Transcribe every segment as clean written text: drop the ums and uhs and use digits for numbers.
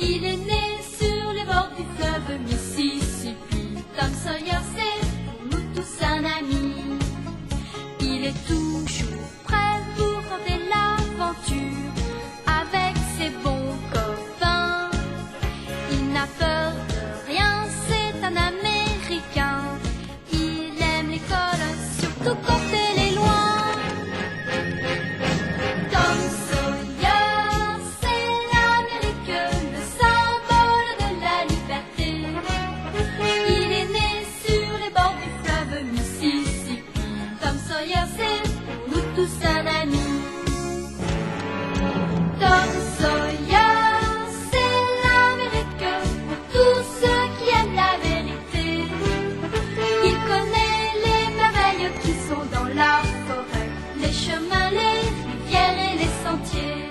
Il est né sur les bords du fleuve Mississippi. Tom Sawyer, c'est pour nous tous un ami. Il est toujours prêt pour tenter l'aventure avec ses bons copains. Il n'a peur de rien, c'est un Américain. Il aime l'école, surtout quand elle est loin. Tom Sawyer, c'est l'Amérique, le symbole de la liberté. Il est né sur les bords du fleuve Mississippi. Tom Sawyer, c'est pour nous tous un ami. Tom Sawyer, c'est l'Amérique pour tous ceux qui aiment la vérité. Il connaît les merveilles qui sont dans la forêt, les chemins, les rivières et les sentiers.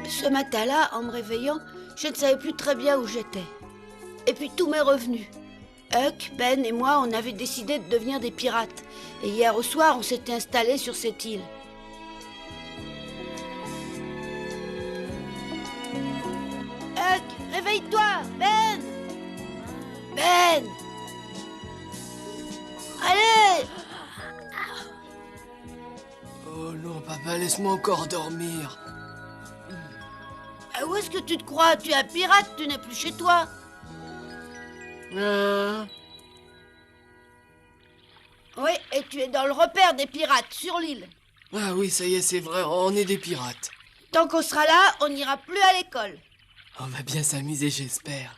Ce matin-là, en me réveillant, je ne savais plus très bien où j'étais. Et puis tout m'est revenu. Huck, Ben et moi, on avait décidé de devenir des pirates. Et hier au soir, on s'était installés sur cette île. Huck, réveille-toi! Ben! Ben! Allez! Oh non, papa, laisse-moi encore dormir. Où est-ce que tu te crois? Tu es un pirate, tu n'es plus chez toi. Oui, et tu es dans le repère des pirates, sur l'île. Ah oui, ça y est, c'est vrai, on est des pirates. Tant qu'on sera là, on n'ira plus à l'école. On va bien s'amuser, j'espère.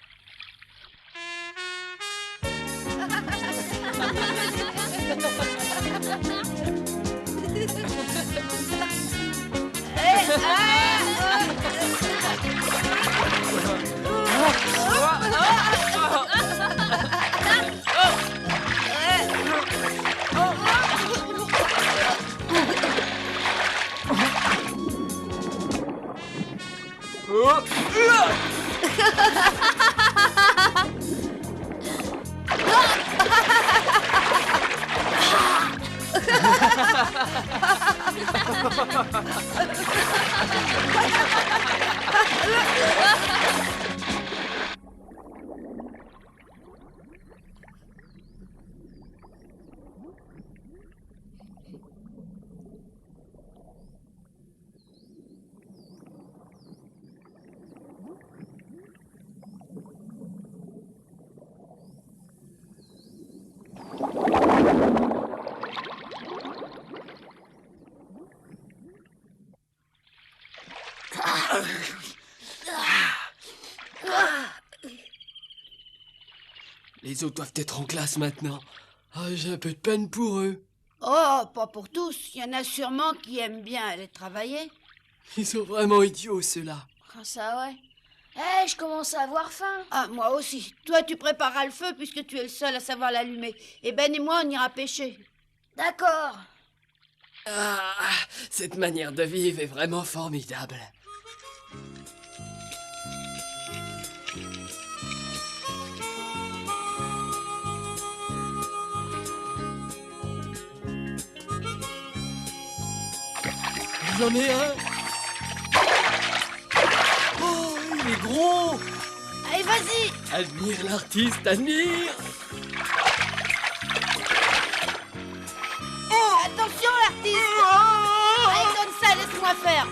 Les autres doivent être en classe maintenant. Ah, j'ai un peu de peine pour eux. Oh, pas pour tous. Il y en a sûrement qui aiment bien aller travailler. Ils sont vraiment idiots, ceux-là. Ah, ça ouais. Je commence à avoir faim. Ah, moi aussi. Toi, tu prépareras le feu puisque tu es le seul à savoir l'allumer. Et Ben et moi, on ira pêcher. D'accord. Ah, cette manière de vivre est vraiment formidable. J'en ai un. Oh, il est gros. Allez, vas-y. Admire l'artiste, admire. Attention, l'artiste. Allez, donne ça, laisse-moi faire.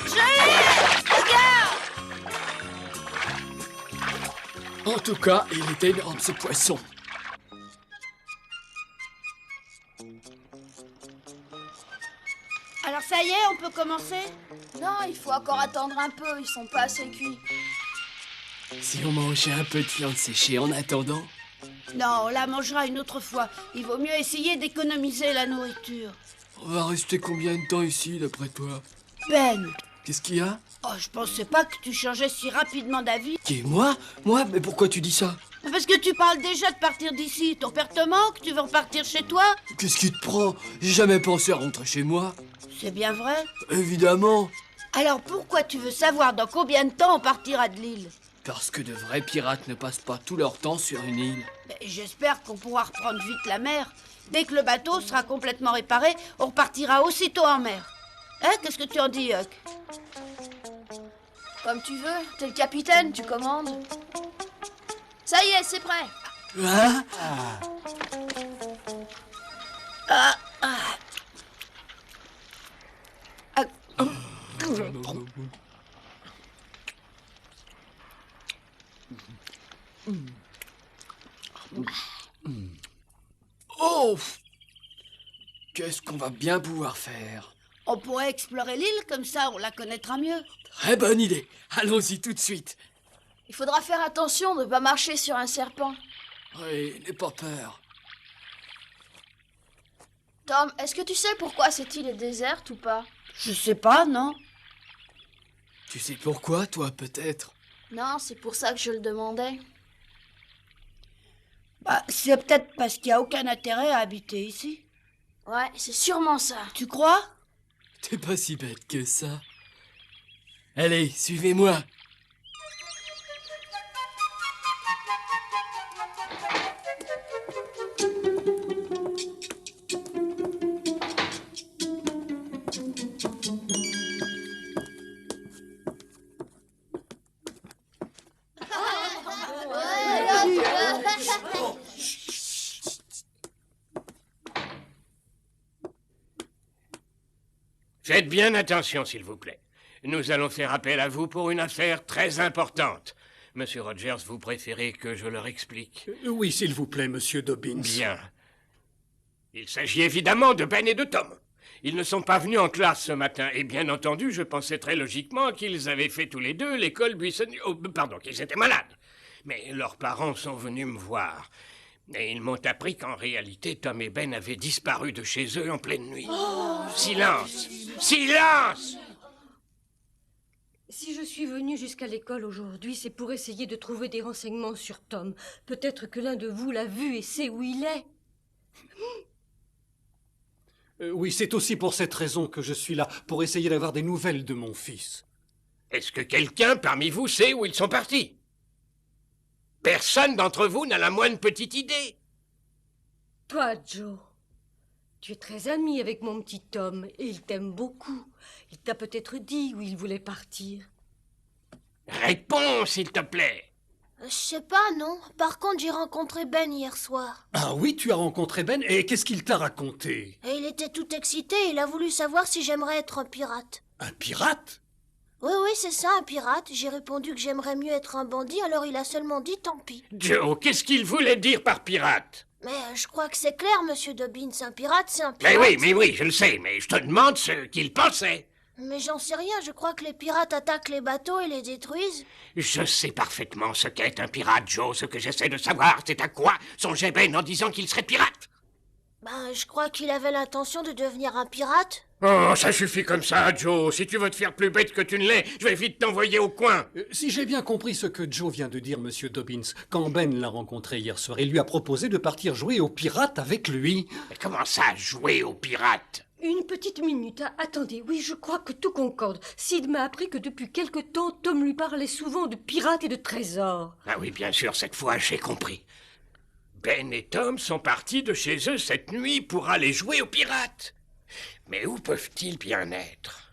Je l'ai. Regarde. En tout cas, il est énorme, ce poisson. Alors ça y est, on peut commencer? Non, il faut encore attendre un peu, ils sont pas assez cuits. Si on mangeait un peu de viande séchée en attendant. Non, on la mangera une autre fois. Il vaut mieux essayer d'économiser la nourriture. On va rester combien de temps ici, d'après toi? Ben, Qu'est-ce qu'il y a? oh, je pensais pas que tu changeais si rapidement d'avis. Qui, moi? Moi? Mais pourquoi tu dis ça? Parce que tu parles déjà de partir d'ici. Ton père te manque? Tu veux repartir chez toi? Qu'est-ce qui te prend? J'ai jamais pensé à rentrer chez moi. C'est bien vrai. Évidemment. Alors pourquoi tu veux savoir dans combien de temps on partira de l'île? Parce que de vrais pirates ne passent pas tout leur temps sur une île. Ben, j'espère qu'on pourra reprendre vite la mer. Dès que le bateau sera complètement réparé, on repartira aussitôt en mer. Hein, qu'est-ce que tu en dis, Huck? Comme tu veux, t'es le capitaine, tu commandes. Ça y est, c'est prêt. Hein? Ah, Oh! Qu'est-ce qu'on va bien pouvoir faire? on pourrait explorer l'île, comme ça on la connaîtra mieux. Très bonne idée. Allons-y tout de suite. Il faudra faire attention de ne pas marcher sur un serpent. Oui, n'aie pas peur. Tom, est-ce que tu sais pourquoi cette île est déserte ou pas? Je sais pas, non? Tu sais pourquoi, toi, peut-être? Non, c'est pour ça que je le demandais. Bah, c'est peut-être parce qu'il n'y a aucun intérêt à habiter ici. Ouais, c'est sûrement ça. Tu crois? T'es pas si bête que ça. Allez, suivez-moi. Faites bien attention, s'il vous plaît. Nous allons faire appel à vous pour une affaire très importante. Monsieur Rogers, vous préférez que je leur explique? Oui, s'il vous plaît, monsieur Dobbins. Bien. Il s'agit évidemment de Ben et de Tom. Ils ne sont pas venus en classe ce matin, et bien entendu, je pensais très logiquement qu'ils avaient fait tous les deux l'école buissonnière... Oh, pardon, qu'ils étaient malades. Mais leurs parents sont venus me voir. Et ils m'ont appris qu'en réalité, Tom et Ben avaient disparu de chez eux en pleine nuit. Silence! Silence! Si je suis venue jusqu'à l'école aujourd'hui, c'est pour essayer de trouver des renseignements sur Tom. Peut-être que l'un de vous l'a vu et sait où il est. Oui, c'est aussi pour cette raison que je suis là, pour essayer d'avoir des nouvelles de mon fils. Est-ce que quelqu'un parmi vous sait où ils sont partis? Personne d'entre vous n'a la moindre petite idée. Toi, Joe, tu es très ami avec mon petit Tom et il t'aime beaucoup. Il t'a peut-être dit où il voulait partir. Réponds, s'il te plaît. Je sais pas, non. Par contre, j'ai rencontré Ben hier soir. Ah oui, tu as rencontré Ben, et qu'est-ce qu'il t'a raconté? Et il était tout excité, il a voulu savoir si j'aimerais être un pirate. Un pirate? Oui, c'est ça, un pirate. J'ai répondu que j'aimerais mieux être un bandit, alors il a seulement dit tant pis. Joe, qu'est-ce qu'il voulait dire par pirate? Mais je crois que c'est clair, monsieur Dobbins. Un pirate, c'est un pirate. Mais oui, je le sais, mais je te demande ce qu'il pensait. Mais j'en sais rien, je crois que les pirates attaquent les bateaux et les détruisent. Je sais parfaitement ce qu'est un pirate, Joe. Ce que j'essaie de savoir, c'est à quoi songeait Ben en disant qu'il serait pirate. Ben, je crois qu'il avait l'intention de devenir un pirate. Oh, ça suffit comme ça, Joe. Si tu veux te faire plus bête que tu ne l'es, je vais vite t'envoyer au coin. Si j'ai bien compris ce que Joe vient de dire, monsieur Dobbins, quand Ben l'a rencontré hier soir, il lui a proposé de partir jouer aux pirates avec lui. Mais comment ça, jouer aux pirates? Une petite minute, attendez, oui, je crois que tout concorde. Sid m'a appris que depuis quelque temps, Tom lui parlait souvent de pirates et de trésors. Ah oui, bien sûr, cette fois, j'ai compris. Ben et Tom sont partis de chez eux cette nuit pour aller jouer aux pirates. Mais où peuvent-ils bien être?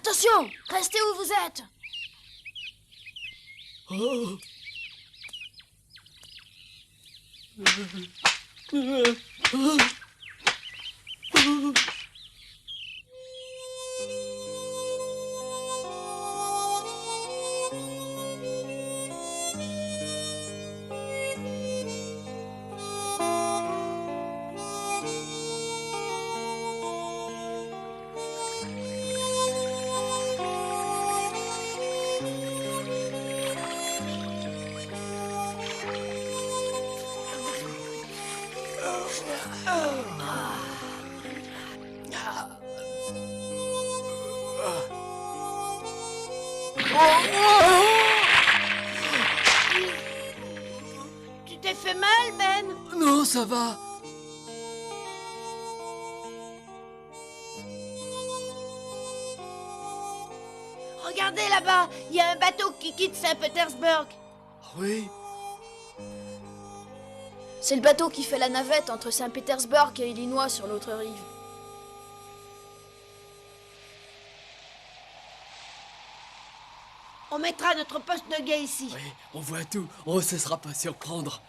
Attention, restez où vous êtes. Oh. Tu t'es fait mal, Ben? Non, ça va. Regardez là-bas, il y a un bateau qui quitte Saint-Pétersbourg. Oui. C'est le bateau qui fait la navette entre Saint-Pétersbourg et Illinois sur l'autre rive. On mettra notre poste de guet ici. Oui, on voit tout. On ne se sera pas surprendre.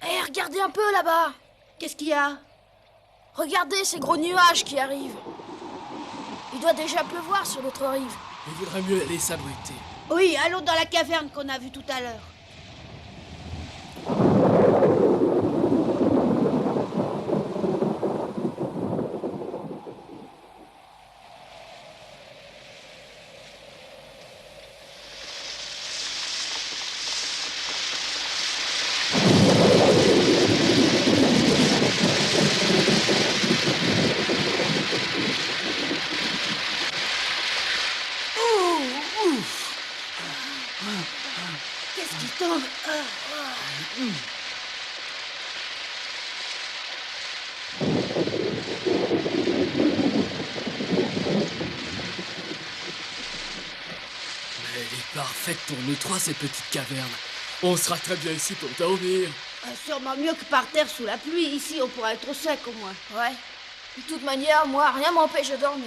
Hé, regardez un peu là-bas. Qu'est-ce qu'il y a? Regardez ces gros nuages qui arrivent. Il doit déjà pleuvoir sur l'autre rive. Il vaudrait mieux aller s'abriter. Oui, allons dans la caverne qu'on a vue tout à l'heure. Qu'est-ce qui tombe? Elle est parfaite pour nous trois, cette petite caverne. On sera très bien ici pour dormir. Sûrement mieux que par terre sous la pluie. Ici, on pourra être au sec au moins. Ouais. De toute manière, moi, rien m'empêche de dormir.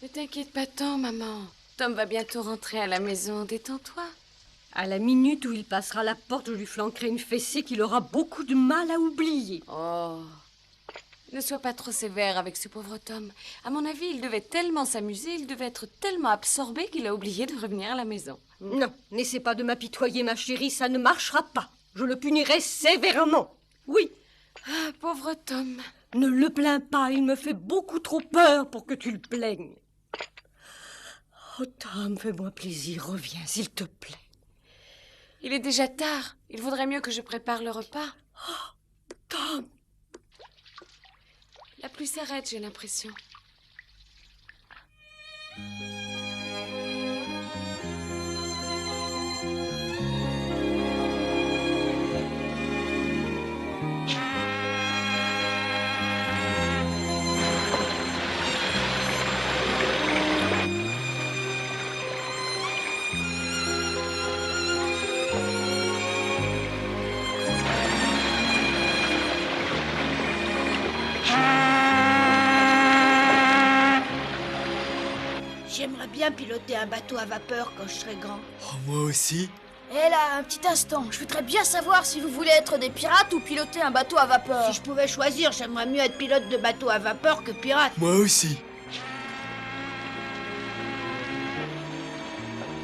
Ne t'inquiète pas tant, maman. Tom va bientôt rentrer à la maison. Détends-toi. À la minute où il passera la porte, je lui flanquerai une fessée qu'il aura beaucoup de mal à oublier. Oh. Ne sois pas trop sévère avec ce pauvre Tom. À mon avis, il devait tellement s'amuser, il devait être tellement absorbé qu'il a oublié de revenir à la maison. Non, n'essaie pas de m'apitoyer, ma chérie, ça ne marchera pas. Je le punirai sévèrement. Oui, Ah, pauvre Tom. ne le plains pas, il me fait beaucoup trop peur pour que tu le plaignes. Oh, Tom, fais-moi plaisir, reviens, s'il te plaît. Il est déjà tard. Il vaudrait mieux que je prépare le repas. Tom, La pluie s'arrête, j'ai l'impression. J'aimerais bien piloter un bateau à vapeur quand je serai grand. Oh, moi aussi. Hé là, un petit instant. Je voudrais bien savoir si vous voulez être des pirates ou piloter un bateau à vapeur. Si je pouvais choisir, j'aimerais mieux être pilote de bateau à vapeur que pirate. Moi aussi.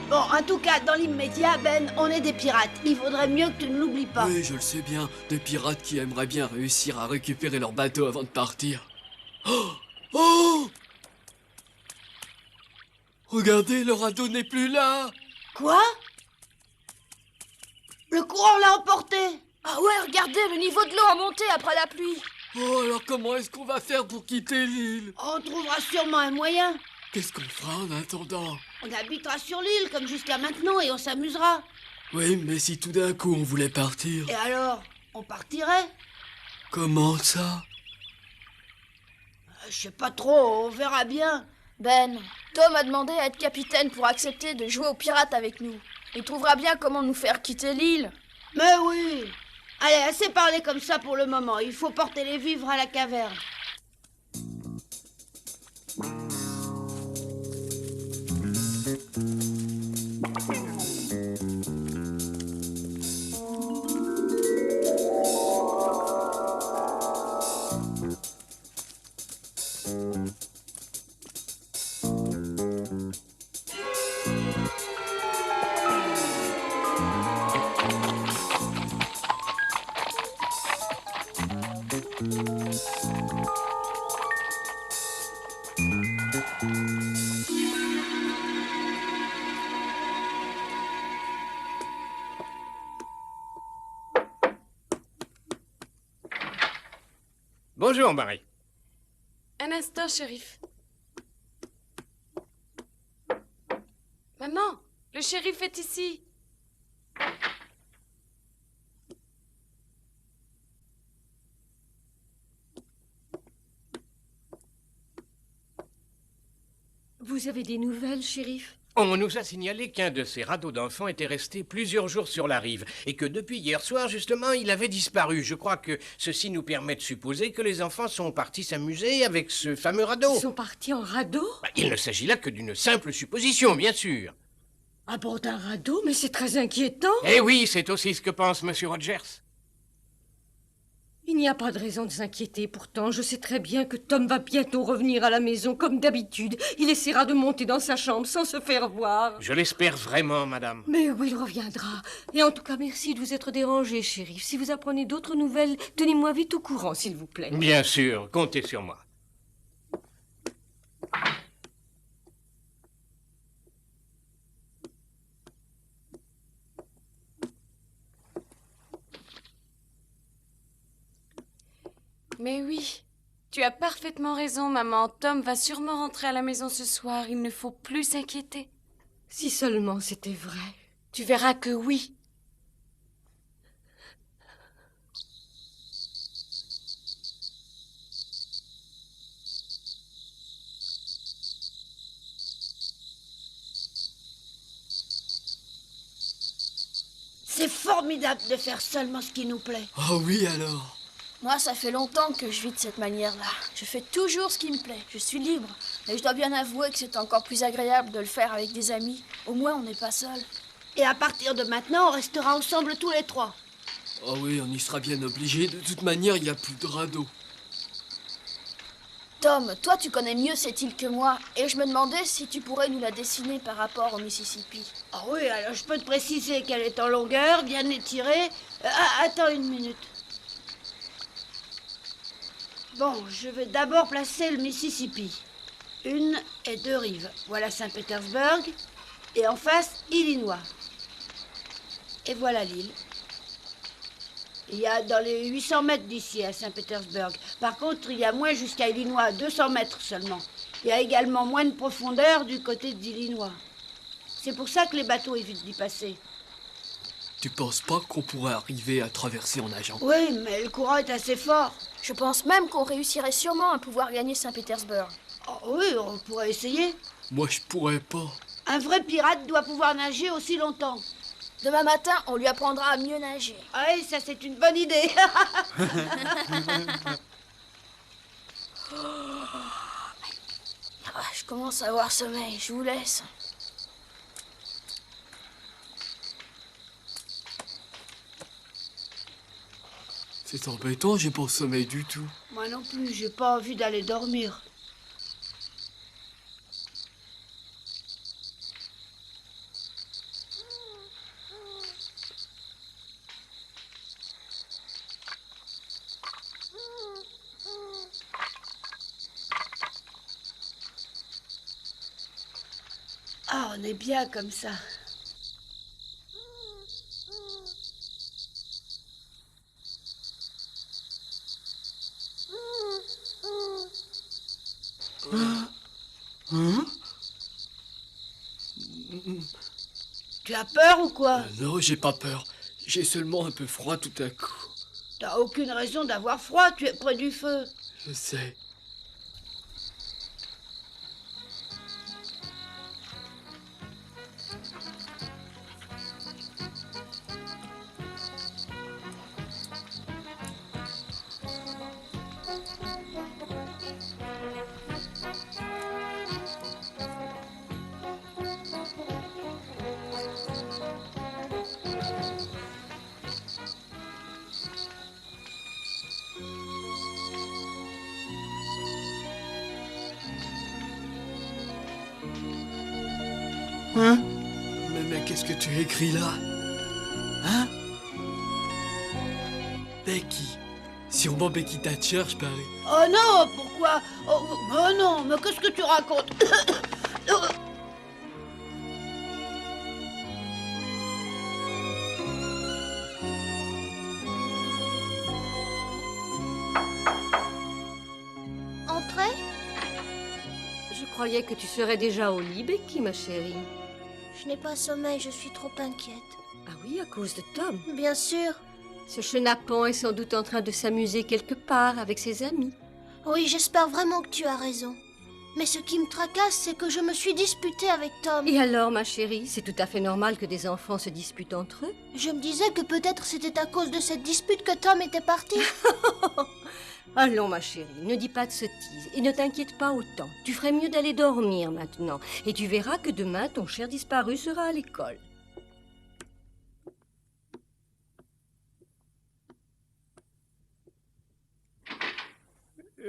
Bon, en tout cas, dans l'immédiat, Ben, on est des pirates. Il vaudrait mieux que tu ne l'oublies pas. Oui, je le sais bien. Des pirates qui aimeraient bien réussir à récupérer leur bateau avant de partir. Oh! Oh! Regardez, le radeau n'est plus là. Quoi? Le courant l'a emporté. Ah ouais, regardez, le niveau de l'eau a monté après la pluie. Oh, alors comment est-ce qu'on va faire pour quitter l'île? On trouvera sûrement un moyen. Qu'est-ce qu'on fera en attendant? On habitera sur l'île comme jusqu'à maintenant et on s'amusera. Oui, mais si tout d'un coup on voulait partir, Et alors, on partirait? comment ça? Je sais pas trop, on verra bien. Ben, Tom a demandé à être capitaine pour accepter de jouer aux pirates avec nous. Il trouvera bien comment nous faire quitter l'île. Mais oui. Allez, assez parlé comme ça pour le moment. Il faut porter les vivres à la caverne. Bonjour, Marie. Un instant, shérif. Maman, le shérif est ici. Vous avez des nouvelles, shérif? On nous a signalé qu'un de ces radeaux d'enfants était resté plusieurs jours sur la rive et que depuis hier soir, justement, il avait disparu. Je crois que ceci nous permet de supposer que les enfants sont partis s'amuser avec ce fameux radeau. Ils sont partis en radeau? Il ne s'agit là que d'une simple supposition, bien sûr. À bord d'un radeau? Mais c'est très inquiétant. Eh oui, c'est aussi ce que pense Monsieur Rogers. Il n'y a pas de raison de s'inquiéter. Pourtant, je sais très bien que Tom va bientôt revenir à la maison comme d'habitude. Il essaiera de monter dans sa chambre sans se faire voir. Je l'espère vraiment, madame. Mais oui, il reviendra. Et en tout cas, merci de vous être dérangé, shérif. Si vous apprenez d'autres nouvelles, tenez-moi vite au courant, s'il vous plaît. Bien sûr, comptez sur moi. Mais oui, tu as parfaitement raison, maman. Tom va sûrement rentrer à la maison ce soir. Il ne faut plus s'inquiéter. Si seulement c'était vrai. Tu verras que oui. C'est formidable de faire seulement ce qui nous plaît. Oh oui alors. Moi, ça fait longtemps que je vis de cette manière-là. Je fais toujours ce qui me plaît. Je suis libre. Mais je dois bien avouer que c'est encore plus agréable de le faire avec des amis. Au moins, on n'est pas seul. Et à partir de maintenant, on restera ensemble tous les trois. Oh oui, on y sera bien obligé. De toute manière, il n'y a plus de radeau. Tom, toi, tu connais mieux cette île que moi. Et je me demandais si tu pourrais nous la dessiner par rapport au Mississippi. Ah oui, alors je peux te préciser qu'elle est en longueur, bien étirée. Attends une minute. Bon, je vais d'abord placer le Mississippi. 1 et 2 rives. Voilà Saint-Pétersbourg. Et en face, Illinois. Et voilà l'île. Il y a dans les 800 mètres d'ici à Saint-Pétersbourg. Par contre, il y a moins jusqu'à Illinois, 200 mètres seulement. Il y a également moins de profondeur du côté d'Illinois. C'est pour ça que les bateaux évitent d'y passer. Tu penses pas qu'on pourrait arriver à traverser en nageant? Oui, mais le courant est assez fort. Je pense même qu'on réussirait sûrement à pouvoir gagner Saint-Pétersbourg. Oh oui, on pourrait essayer. Moi, je pourrais pas. Un vrai pirate doit pouvoir nager aussi longtemps. Demain matin, on lui apprendra à mieux nager. Ah oui, ça c'est une bonne idée. Ah, je commence à avoir sommeil, je vous laisse. C'est embêtant, j'ai pas sommeil du tout. Moi non plus, j'ai pas envie d'aller dormir. Ah, on est bien comme ça. Tu as peur ou quoi? Non, j'ai pas peur. J'ai seulement un peu froid tout à coup. T'as aucune raison d'avoir froid, tu es près du feu. Je sais. Hein? Mais qu'est-ce que tu as écrit là? Hein? Becky. Sûrement Becky Thatcher, je parie. Oh non, pourquoi? Oh non, mais qu'est-ce que tu racontes? Entrez? Je croyais que tu serais déjà au lit, Becky, ma chérie. Je n'ai pas sommeil, je suis trop inquiète. Ah oui, à cause de Tom. Bien sûr. Ce chenapan est sans doute en train de s'amuser quelque part avec ses amis. Oui, j'espère vraiment que tu as raison. Mais ce qui me tracasse, c'est que je me suis disputée avec Tom. Et alors, ma chérie, c'est tout à fait normal que des enfants se disputent entre eux. Je me disais que peut-être c'était à cause de cette dispute que Tom était parti. Allons, ma chérie, ne dis pas de sottises et ne t'inquiète pas autant. Tu ferais mieux d'aller dormir maintenant et tu verras que demain, ton cher disparu sera à l'école.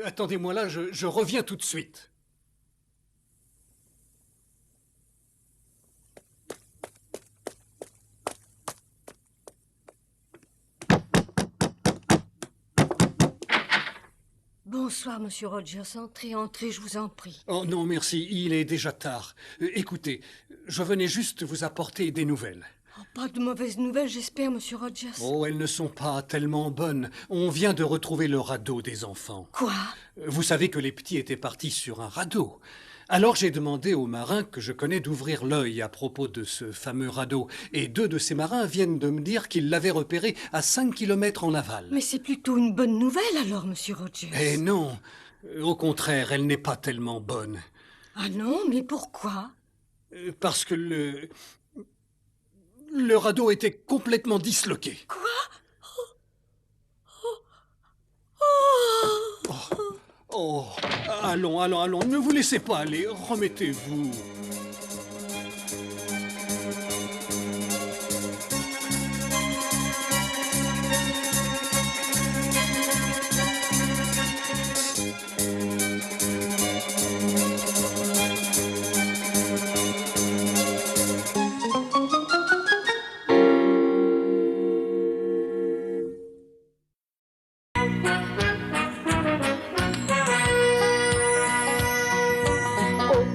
Attendez-moi là, je reviens tout de suite. Bonsoir, monsieur Rogers. Entrez, entrez, je vous en prie. Oh non, merci, il est déjà tard. Écoutez, je venais juste vous apporter des nouvelles. Oh, pas de mauvaises nouvelles, j'espère, monsieur Rogers. Oh, elles ne sont pas tellement bonnes. On vient de retrouver le radeau des enfants. Quoi? Vous savez que les petits étaient partis sur un radeau. Alors j'ai demandé aux marins que je connais d'ouvrir l'œil à propos de ce fameux radeau. Et 2 de ces marins viennent de me dire qu'ils l'avaient repéré à 5 kilomètres en aval. Mais c'est plutôt une bonne nouvelle alors, monsieur Rogers. Eh non, au contraire, elle n'est pas tellement bonne. Ah non, mais pourquoi? Parce que le radeau était complètement disloqué. Quoi? Oh, allons, ne vous laissez pas aller, remettez-vous.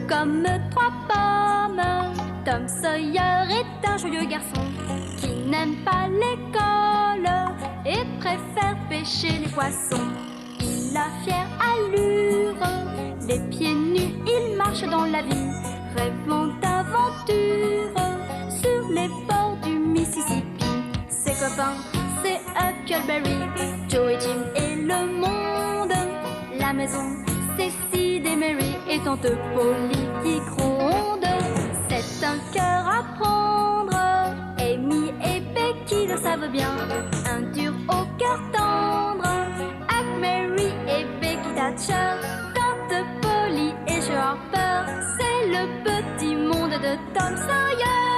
Comme 3 pommes, Tom Sawyer est un joyeux garçon qui n'aime pas l'école et préfère pêcher les poissons. Il a fière allure, les pieds nus, il marche dans la vie, rêvant d'aventure sur les bords du Mississippi. Ses copains, c'est Huckleberry, Joe et Jim et le monde, la maison, c'est Sid et Mary et tante Polly qui gronde. C'est un cœur à prendre, Amy et Becky le savent bien. Un dur au cœur tendre, Huck, Mary et Becky Thatcher. Tante Polly et Joe Harper, c'est le petit monde de Tom Sawyer.